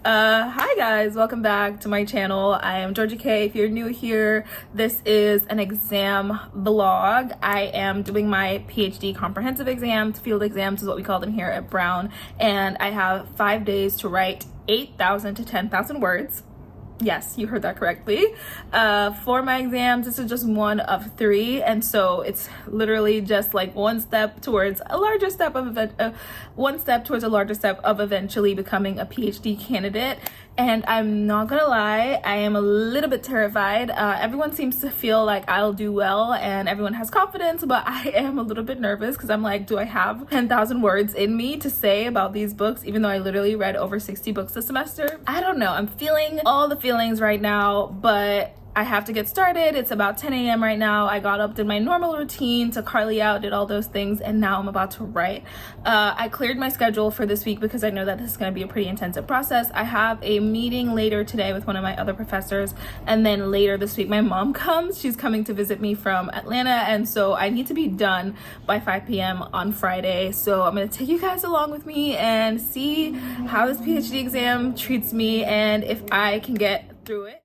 Hi guys, welcome back to my channel. I am Georga-Kay. If you're new here, this is an exam vlog. I am doing my PhD comprehensive exams, field exams is what we call them here at Brown, and I have 5 days to write 8,000 to 10,000 words. Yes, you heard that correctly. For my exams, this is just one of 3, and so it's literally just like one step towards a larger step of eventually becoming a PhD candidate. And I'm not gonna lie, I am a little bit terrified. Everyone seems to feel like I'll do well and everyone has confidence, but I am a little bit nervous because I'm like, do I have 10,000 words in me to say about these books, even though I literally read over 60 books this semester? I don't know. I'm feeling all the feelings right now, but I have to get started. It's about 10 a.m. right now. I got up, did my normal routine, took Carly out, did all those things, and now I'm about to write. I cleared my schedule for this week because I know that this is going to be a pretty intensive process. I have a meeting later today with one of my other professors, and then later this week my mom comes. She's coming to visit me from Atlanta, and so I need to be done by 5 p.m. on Friday. So I'm going to take you guys along with me and see how this PhD exam treats me and if I can get through it.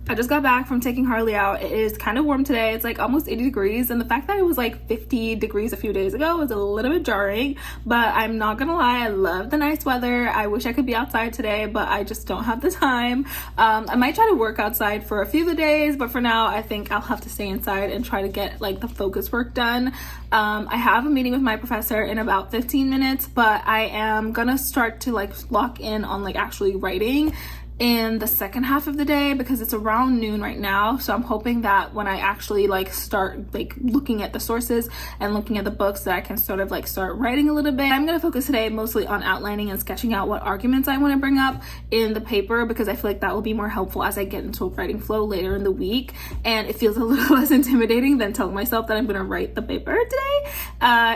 I just got back from taking Harley out. It is kind of warm today. It's like almost 80 degrees, and the fact that it was like 50 degrees a few days ago was a little bit jarring, but I'm not gonna lie, I love the nice weather. I wish I could be outside today, but I just don't have the time. I might try to work outside for a few of the days, but for now I think I'll have to stay inside and try to get like the focus work done. I have a meeting with my professor in about 15 minutes, but I am gonna start to like lock in on like actually writing in the second half of the day because it's around noon right now. So I'm hoping that when I actually like start like looking at the sources and looking at the books, that I can sort of like start writing a little bit. I'm going to focus today mostly on outlining and sketching out what arguments I want to bring up in the paper because I feel like that will be more helpful as I get into a writing flow later in the week, and it feels a little less intimidating than telling myself that I'm going to write the paper today.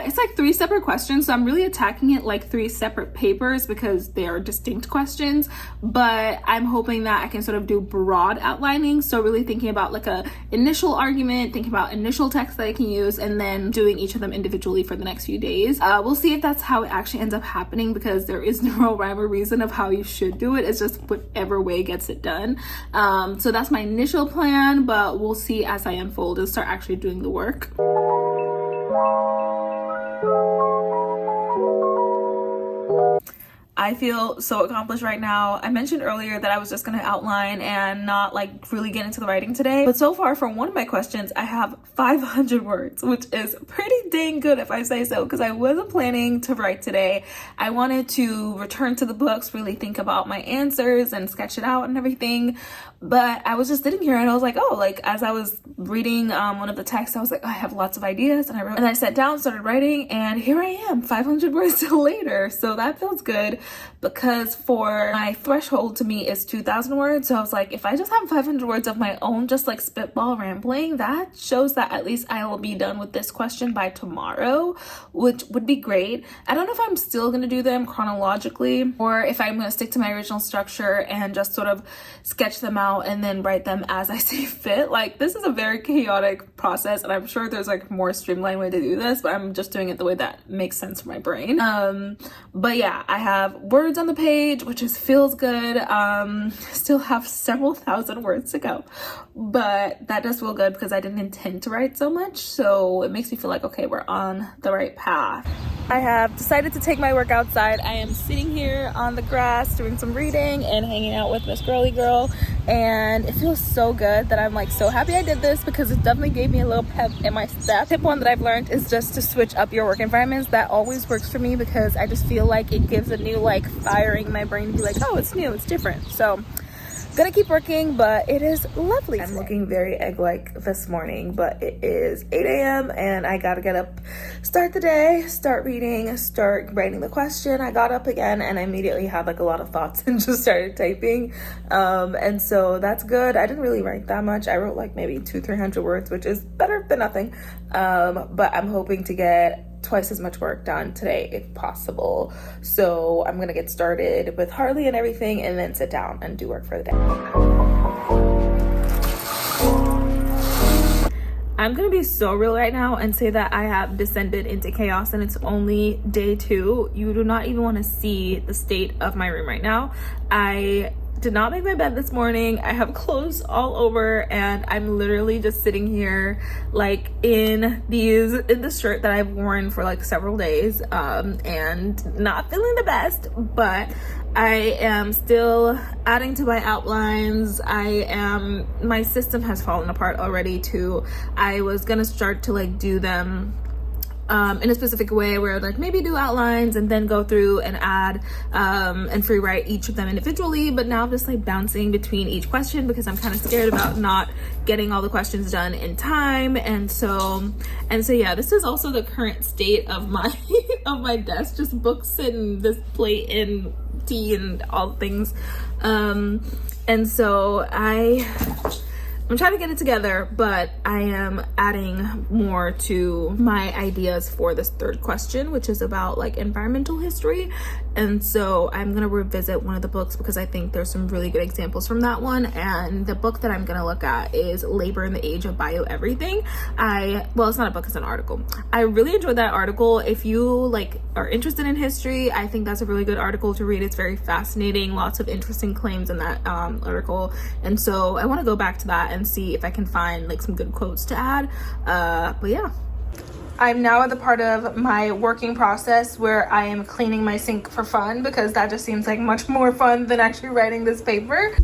It's like 3 separate questions, so I'm really attacking it like 3 separate papers because they are distinct questions, but I'm hoping that I can sort of do broad outlining. So really thinking about like a initial argument, thinking about initial text that I can use, and then doing each of them individually for the next few days. We'll see if that's how it actually ends up happening because there is no rhyme or reason of how you should do it. It's just whatever way gets it done. So that's my initial plan, but we'll see as I unfold and start actually doing the work. I feel so accomplished right now. I mentioned earlier that I was just gonna outline and not like really get into the writing today, but so far from one of my questions I have 500 words, which is pretty dang good if I say so, because I wasn't planning to write today. I wanted to return to the books, really think about my answers and sketch it out and everything, but I was just sitting here and I was like, oh, like as I was reading one of the texts, I was like, oh, I have lots of ideas, and I wrote, and I sat down, started writing, and here I am 500 words later. So that feels good because for my threshold to me is 2,000 words. So I was like, if I just have 500 words of my own, just like spitball rambling, that shows that at least I will be done with this question by tomorrow, which would be great. I don't know if I'm still going to do them chronologically or if I'm going to stick to my original structure and just sort of sketch them out and then write them as I see fit. Like, this is a very chaotic process, and I'm sure there's like more streamlined way to do this, but I'm just doing it the way that makes sense for my brain. But yeah, I have words on the page, which just feels good. Still have several thousand words to go, but that does feel good because I didn't intend to write so much, so it makes me feel like, okay, we're on the right path. I have decided to take my work outside. I am sitting here on the grass doing some reading and hanging out with Miss Girly Girl, and it feels so good that I'm like so happy I did this because it definitely gave me a little pep in my step. Tip 1 that I've learned is just to switch up your work environments. That always works for me because I just feel like it gives a new like firing in my brain to be like, oh, it's new, it's different. So gonna keep working, but it is lovely. I'm looking very egg-like this morning, but it is 8 a.m. and I gotta get up, start the day, start reading, start writing the question. I got up again and I immediately had like a lot of thoughts and just started typing, and so that's good. I didn't really write that much. I wrote like maybe 200-300 words, which is better than nothing, but I'm hoping to get twice as much work done today if possible. So I'm gonna get started with Harley and everything and then sit down and do work for the day. I'm gonna be so real right now and say that I have descended into chaos and it's only day 2. You do not even want to see the state of my room right now. I did not make my bed this morning. I have clothes all over and I'm literally just sitting here like in this shirt that I've worn for like several days and not feeling the best, but I am still adding to my outlines. My system has fallen apart already too. I was gonna start to like do them in a specific way where I'd like maybe do outlines and then go through and add and free write each of them individually, but now I'm just like bouncing between each question because I'm kind of scared about not getting all the questions done in time. And so yeah, this is also the current state of my of my desk, just books and this plate and tea and all things. And so I'm trying to get it together, but I am adding more to my ideas for this third question, which is about like environmental history. And so I'm gonna revisit one of the books because I think there's some really good examples from that one. And the book that I'm gonna look at is Labor in the Age of Bio-Everything. Well, it's not a book, it's an article. I really enjoyed that article. If you like are interested in history, I think that's a really good article to read. It's very fascinating, lots of interesting claims in that article. And so I wanna go back to that and see if I can find like some good quotes to add. But yeah. I'm now at the part of my working process where I am cleaning my sink for fun because that just seems like much more fun than actually writing this paper.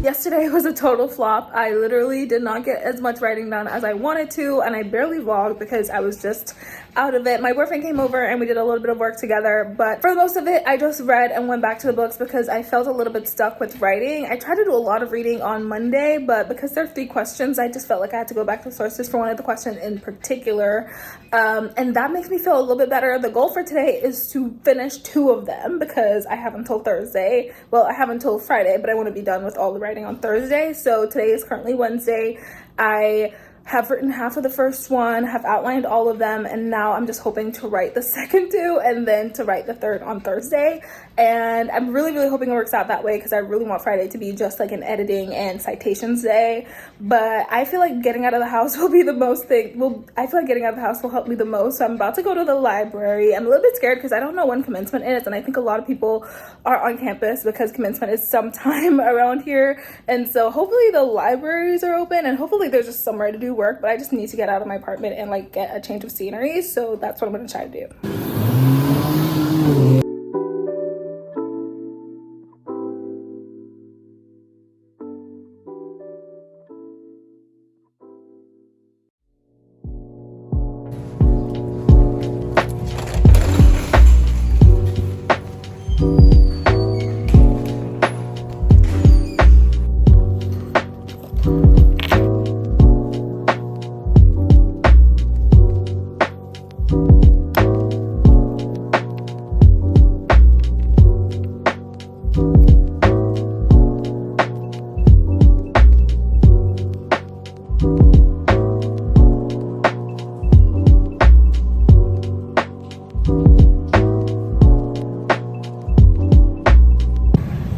Yesterday was a total flop. I literally did not get as much writing done as I wanted to, and I barely vlogged because I was just out of it. My boyfriend came over and we did a little bit of work together, but for most of it I just read and went back to the books because I felt a little bit stuck with writing. I tried to do a lot of reading on Monday, but because there are 3 questions, I just felt like I had to go back to sources for one of the questions in particular, and that makes me feel a little bit better. The goal for today is to finish 2 of them because I have until Thursday. Well, I have until Friday, but I want to be done with all the writing on Thursday. So today is currently Wednesday. I have written half of the first one, have outlined all of them, and now I'm just hoping to write the second 2 and then to write the third on Thursday. And I'm really hoping it works out that way because I really want Friday to be just like an editing and citations day. But I feel like getting out of the house will be the most thing. I feel like getting out of the house will help me the most. So I'm about to go to the library. I'm a little bit scared because I don't know when commencement is, and I think a lot of people are on campus because commencement is sometime around here. And so hopefully the libraries are open and hopefully there's just somewhere to do work, but I just need to get out of my apartment and like get a change of scenery. So that's what I'm gonna try to do.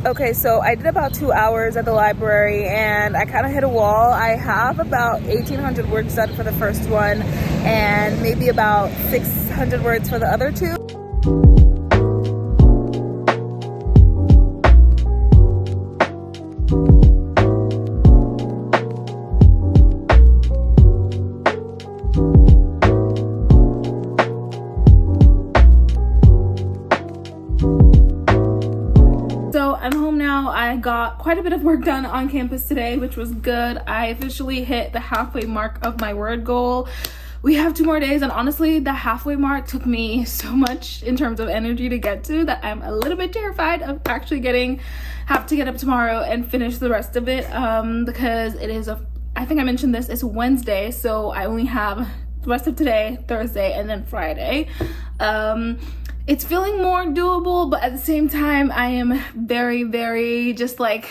Okay, so I did about 2 hours at the library and I kind of hit a wall. I have about 1,800 words done for the first one and maybe about 600 words for the other 2. So I'm home now. I got quite a bit of work done on campus today, which was good. I officially hit the halfway mark of my word goal. We have 2 more days, and honestly, the halfway mark took me so much in terms of energy to get to that I'm a little bit terrified of actually have to get up tomorrow and finish the rest of it because it is I think I mentioned this, it's Wednesday, so I only have the rest of today, Thursday, and then Friday. It's feeling more doable, but at the same time, I am very just like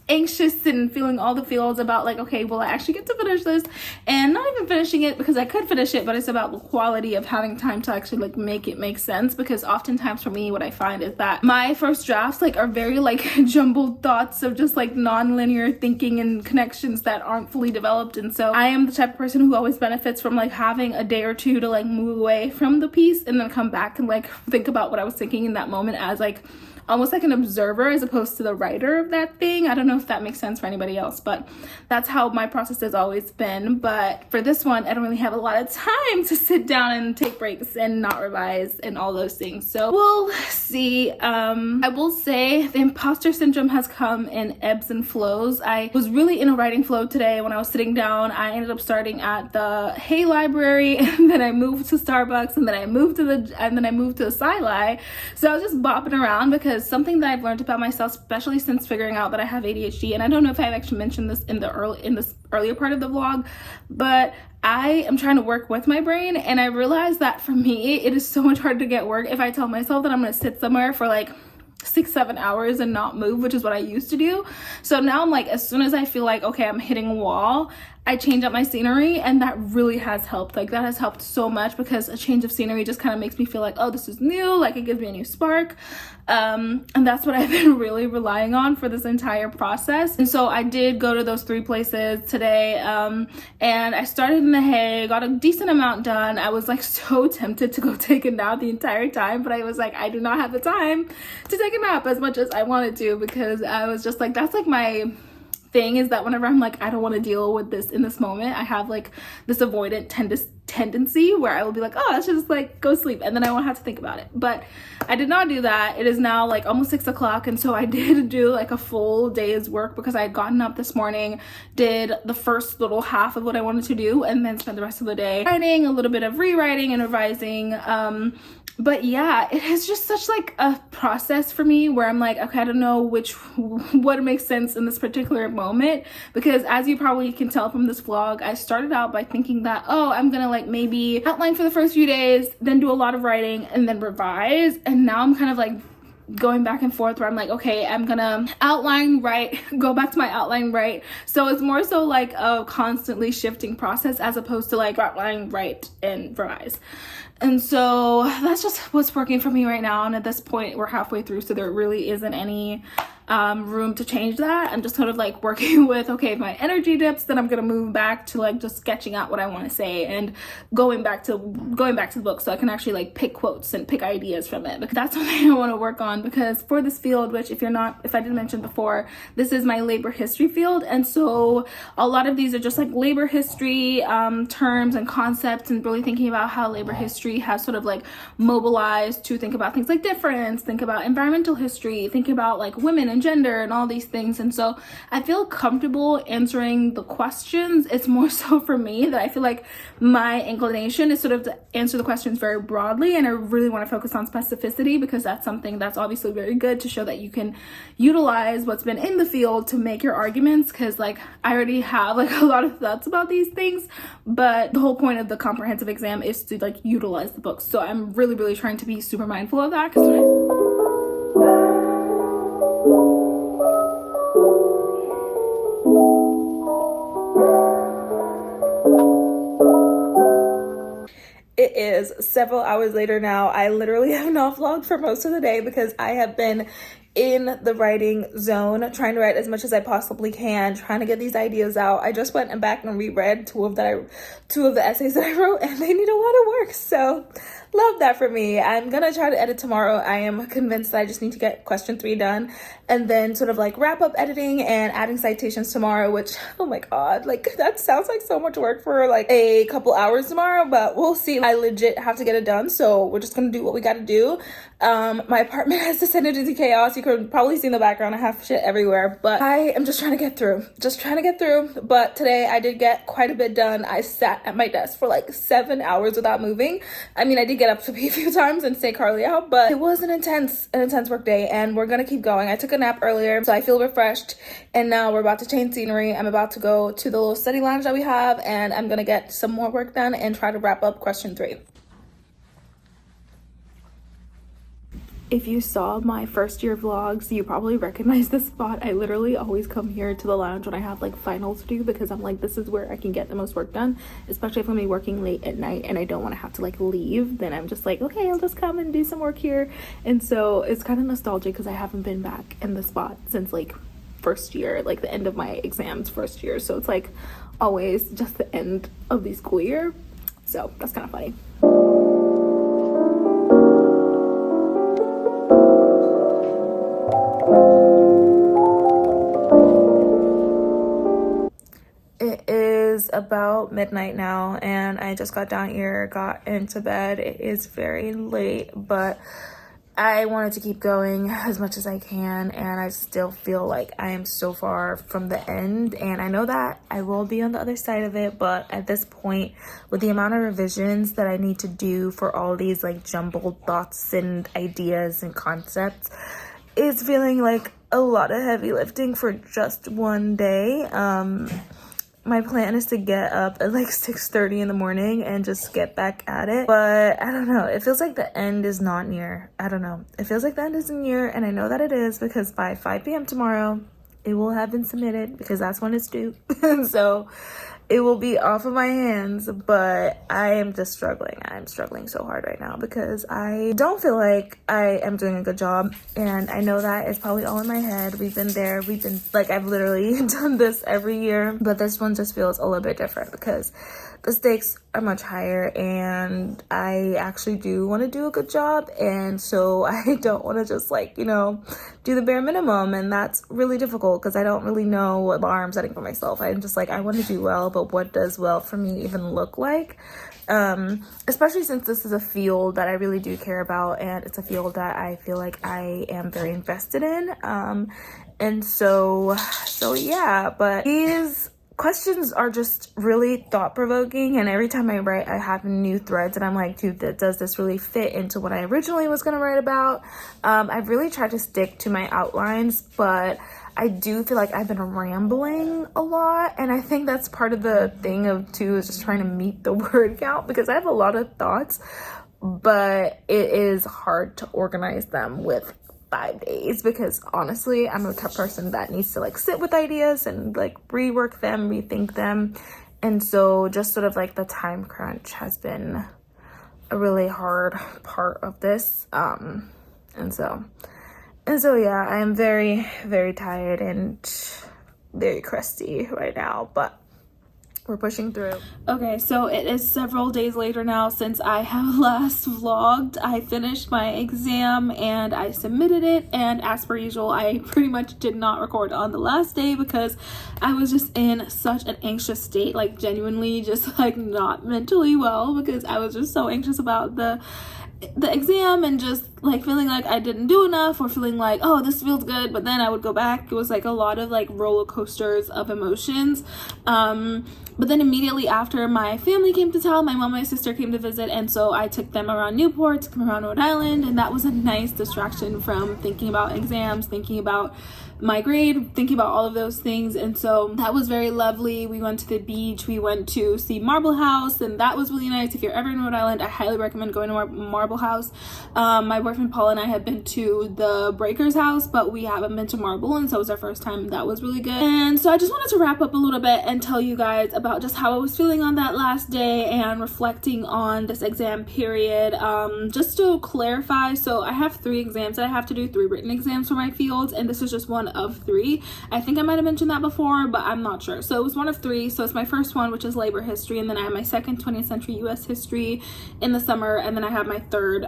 anxious and feeling all the feels about like, okay, will I actually get to finish this? And not even finishing it because I could finish it, but it's about the quality of having time to actually like make it make sense. Because oftentimes for me, what I find is that my first drafts like are very like jumbled thoughts of just like non-linear thinking and connections that aren't fully developed. And so I am the type of person who always benefits from like having a day or two to like move away from the piece and then come back and like think about what I was thinking in that moment as like almost like an observer as opposed to the writer of that thing. I don't know if that makes sense for anybody else, but that's how my process has always been. But for this one, I don't really have a lot of time to sit down and take breaks and not revise and all those things. So we'll see. I will say the imposter syndrome has come in ebbs and flows. I was really in a writing flow today when I was sitting down. I ended up starting at the Hay Library, and then I moved to Starbucks, and then I moved to the Sci-Li. So I was just bopping around because something that I've learned about myself, especially since figuring out that I have ADHD, and I don't know if I've actually mentioned this in this earlier part of the vlog, but I am trying to work with my brain, and I realized that for me it is so much harder to get work if I tell myself that I'm going to sit somewhere for like 6-7 hours and not move, which is what I used to do. So now I'm like, as soon as I feel like, okay, I'm hitting a wall, I change up my scenery, and that really has helped. Like that has helped so much because a change of scenery just kind of makes me feel like, oh, this is new, like it gives me a new spark. And that's what I've been really relying on for this entire process. And so I did go to those 3 places today, and I started in the Hay, got a decent amount done. I was like so tempted to go take a nap the entire time, but I was like, I do not have the time to take a nap as much as I wanted to, because I was just like, that's like my thing, is that whenever I'm like, I don't want to deal with this in this moment, I have like this avoidant tendency where I will be like, oh, I should just like go sleep, and then I won't have to think about it. But I did not do that. It is now like almost 6 o'clock, and so I did do like a full day's work because I had gotten up this morning, did the first little half of what I wanted to do, and then spent the rest of the day writing, a little bit of rewriting and revising. But yeah, it is just such like a process for me where I'm like, okay, I don't know what makes sense in this particular moment, because as you probably can tell from this vlog, I started out by thinking that, oh, I'm gonna like maybe outline for the first few days, then do a lot of writing and then revise. And now I'm kind of like going back and forth where I'm like, okay, I'm gonna outline, write, go back to my outline, write. So it's more so like a constantly shifting process as opposed to like outline, write, and revise. And so that's just what's working for me right now. And at this point, we're halfway through, so there really isn't any room to change that. I'm just kind of like working with, okay, if my energy dips, then I'm gonna move back to like just sketching out what I want to say and going back to the book so I can actually like pick quotes and pick ideas from it. Because that's something I want to work on, because for this field, which if I didn't mention before, this is my labor history field, and so a lot of these are just like labor history terms and concepts, and really thinking about how labor history has sort of like mobilized to think about things like difference, think about environmental history, think about like women and gender and all these things. And so I feel comfortable answering the questions. It's more so for me that I feel like my inclination is sort of to answer the questions very broadly, and I really want to focus on specificity, because that's something that's obviously very good to show that you can utilize what's been in the field to make your arguments, because like I already have like a lot of thoughts about these things, but the whole point of the comprehensive exam is to like utilize the books. So I'm really trying to be super mindful of that, because it is several hours later now. I literally have not vlogged for most of the day because I have been in the writing zone, trying to write as much as I possibly can, trying to get these ideas out. I just went back and reread two of the essays that I wrote, and they need a lot of work. So love that for me. I'm gonna try to edit tomorrow. I am convinced that I just need to get question 3 done, and then sort of like wrap up editing and adding citations tomorrow, which, oh my god, like that sounds like so much work for like a couple hours tomorrow, but we'll see. I legit have to get it done, so we're just gonna do what we gotta do. My apartment has descended into chaos. You could probably see in the background I have shit everywhere, but I am just trying to get through. But today I did get quite a bit done. I sat at my desk for like 7 hours without moving. I mean, I did get up to pee a few times and say Carly out, but it was an intense work day, and we're gonna keep going. I took a nap earlier, so I feel refreshed, and now we're about to change scenery. I'm about to go to the little study lounge that we have, and I'm gonna get some more work done and try to wrap up question 3. If you saw my first year vlogs, you probably recognize this spot. I literally always come here to the lounge when I have like finals to do, because I'm like, this is where I can get the most work done, especially if I'm gonna be working late at night and I don't want to have to like leave. Then I'm just like, okay, I'll just come and do some work here. And so it's kind of nostalgic because I haven't been back in the spot since like first year, like the end of my exams first year. So it's like always just the end of the school year. So that's kind of funny. It is about midnight now and I just got down here, got into bed. It is very late, but I wanted to keep going as much as I can, and I still feel like I am so far from the end, and I know that I will be on the other side of it. But at this point, with the amount of revisions that I need to do for all these like jumbled thoughts and ideas and concepts, it's feeling like a lot of heavy lifting for just one day. My plan is to get up at like 6:30 in the morning and just get back at it. But I don't know. It feels like the end is not near. I don't know. It feels like the end isn't near. And I know that it is because by 5 p.m. tomorrow, it will have been submitted because that's when it's due. And so it will be off of my hands. But I am just struggling. I'm struggling so hard right now because I don't feel like I am doing a good job. And I know that it's probably all in my head. We've been there. We've been like, I've literally done this every year. But this one just feels a little bit different because the stakes are much higher and I actually do want to do a good job. And so I don't want to just like, you know, do the bare minimum. And that's really difficult because I don't really know what bar I'm setting for myself. I'm just like, I want to do well, but what does well for me even look like? Especially since this is a field that I really do care about and it's a field that I feel like I am very invested in. And so yeah, but these questions are just really thought-provoking, and every time I write I have new threads and I'm like, dude, does this really fit into what I originally was going to write about? I've really tried to stick to my outlines, but I do feel like I've been rambling a lot, and I think that's part of the thing of too is just trying to meet the word count because I have a lot of thoughts, but it is hard to organize them with 5 days because honestly I'm a type of person that needs to like sit with ideas and like rework them, rethink them. And so just sort of like the time crunch has been a really hard part of this. And so yeah, I am very, very tired and very crusty right now, but we're pushing through. Okay, so it is several days later now since I have last vlogged. I finished my exam and I submitted it, and as per usual, I pretty much did not record on the last day because I was just in such an anxious state, like genuinely just like not mentally well, because I was just so anxious about the exam and just like feeling like I didn't do enough or feeling like, oh, this feels good, but then I would go back. It was like a lot of like roller coasters of emotions. But then immediately after, my family came to town, my mom and my sister came to visit, and so I took them around Newport, took them around Rhode Island, and that was a nice distraction from thinking about exams, thinking about my grade, thinking about all of those things. And so that was very lovely. We went to the beach, we went to see Marble House, and that was really nice. If you're ever in Rhode Island, I highly recommend going to Marble House. My boyfriend Paul and I have been to the Breakers house, but we haven't been to Marble, and so it was our first time. That was really good. And so I just wanted to wrap up a little bit and tell you guys about just how I was feeling on that last day and reflecting on this exam period. Just to clarify, so I have 3 exams that I have to do, 3 written exams for my fields, and this is just one of 3. I think I might have mentioned that before, but I'm not sure. So it was one of 3. So it's my first one, which is labor history, and then I have my second 20th century US history in the summer, and then I have my third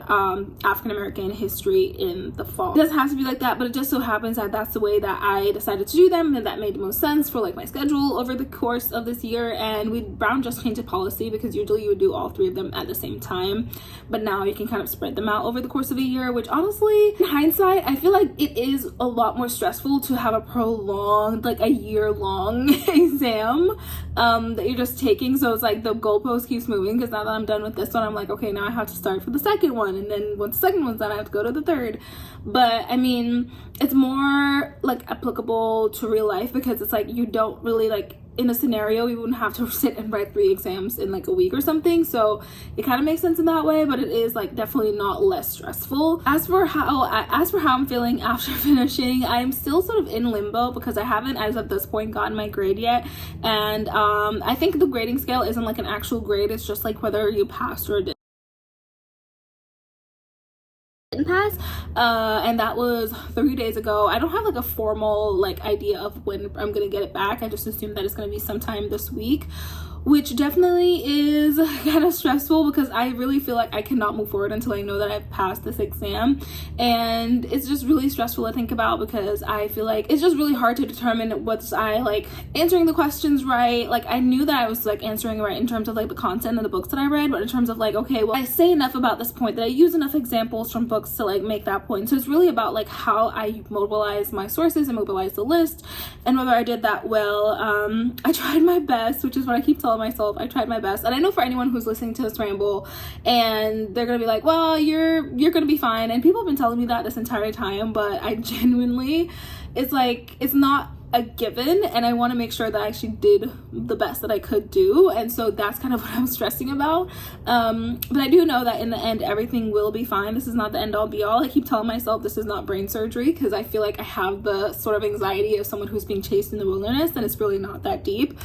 African American history in the fall. It doesn't have to be like that, but it just so happens that that's the way that I decided to do them, and that made the most sense for like my schedule over the course of this year. And Brown just changed the policy because usually you would do all 3 of them at the same time, but now you can kind of spread them out over the course of a year, which honestly, in hindsight, I feel like it is a lot more stressful to have a prolonged, like a year-long exam that you're just taking. So it's like the goalpost keeps moving, because now that I'm done with this one, I'm like, okay, now I have to start for the second one, and then once the second one's done, I have to go to the third. But I mean, it's more like applicable to real life because it's like you don't really like in a scenario we wouldn't have to sit and write 3 exams in like a week or something, so it kind of makes sense in that way, but it is like definitely not less stressful. As for how I'm feeling after finishing, I'm still sort of in limbo because I haven't, as of this point, gotten my grade yet, and I think the grading scale isn't like an actual grade, it's just like whether you passed or didn't pass, and that was 3 days ago. I don't have like a formal like idea of when I'm gonna get it back. I just assume that it's gonna be sometime this week, which definitely is kind of stressful because I really feel like I cannot move forward until I know that I've passed this exam, and it's just really stressful to think about because I feel like it's just really hard to determine what's I like answering the questions right. Like I knew that I was like answering right in terms of like the content of the books that I read, but in terms of like, okay, well I say enough about this point, that I use enough examples from books to like make that point. So it's really about like how I mobilize my sources and mobilize the list, and whether I did that well. I tried my best, which is what I keep telling myself. I tried my best, and I know for anyone who's listening to this ramble and they're gonna be like, well, you're gonna be fine, and people have been telling me that this entire time, but I genuinely, it's like, it's not a given, and I want to make sure that I actually did the best that I could do, and so that's kind of what I'm stressing about. But I do know that in the end everything will be fine. This is not the end all be all. I keep telling myself this is not brain surgery because I feel like I have the sort of anxiety of someone who's being chased in the wilderness, and it's really not that deep.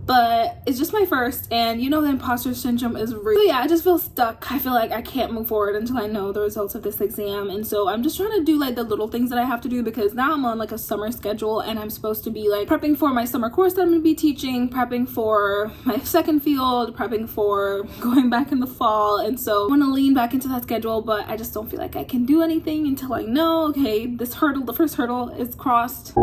But it's just my first, and you know the imposter syndrome is real. So yeah, I just feel stuck. I feel like I can't move forward until I know the results of this exam, and so I'm just trying to do like the little things that I have to do because now I'm on like a summer schedule, and I'm supposed to be like prepping for my summer course that I'm gonna be teaching, prepping for my second field, prepping for going back in the fall, and so I want to lean back into that schedule, but I just don't feel like I can do anything until I know, okay, this hurdle, the first hurdle is crossed.